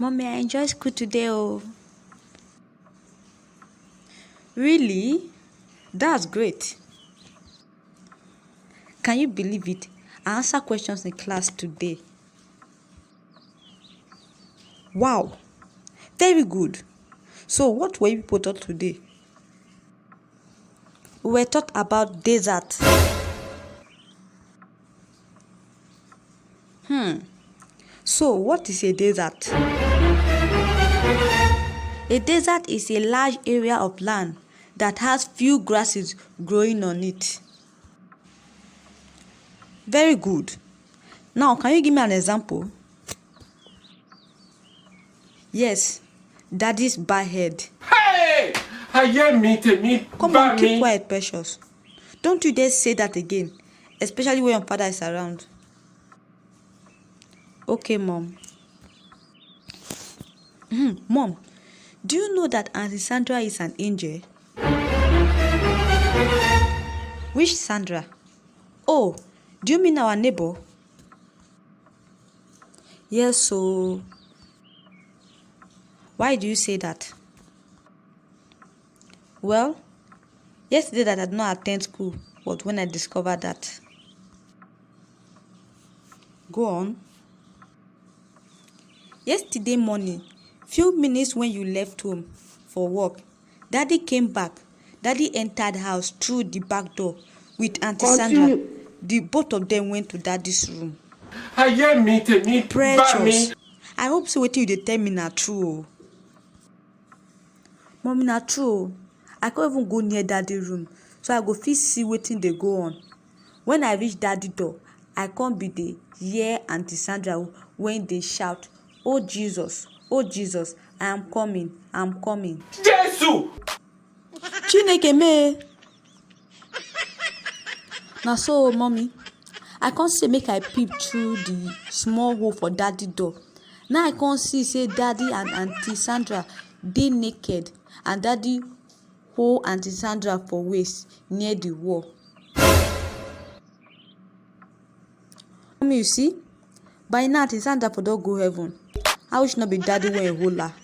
Mommy, I enjoy school today. Oh, really? That's great. Can you believe it? I answer questions in class today. Wow, very good. So, what were you people taught today? We were taught about desert. So, what is a desert? A desert is a large area of land that has few grasses growing on it. Very good. Now, can you give me an example? Yes, daddy's bad head. Hey! Come on, keep quiet, precious. Don't you dare say that again, especially when your father is around. Okay, Mom. Mom, do you know that Auntie Sandra is an angel? Which Sandra? Oh, do you mean our neighbor? Yes, so why do you say that? Well, yesterday that I did not attend school was when I discovered that. Go on. Yesterday morning, few minutes when you left home for work, Daddy came back. Daddy entered the house through the back door with Auntie Sandra. The both of them went to Daddy's room. Precious. I hope so wetin you dey tell me na true. Mommy, na true. I can't even go near Daddy room, so I go fit see wetin dey go on. When I reach Daddy door, I come be dey hear Auntie Sandra when they shout, "Oh Jesus, oh Jesus, I am coming, I am coming." Jesus! Chineke me. Na so, mommy, I can't say make I peep through the small hole for Daddy door. Now I can't see say Daddy and Auntie Sandra dey naked and Daddy hold Auntie Sandra for waist near the wall. Mommy, you see, by now Auntie Sandra for don go heaven. How she not be Daddy when he hold her?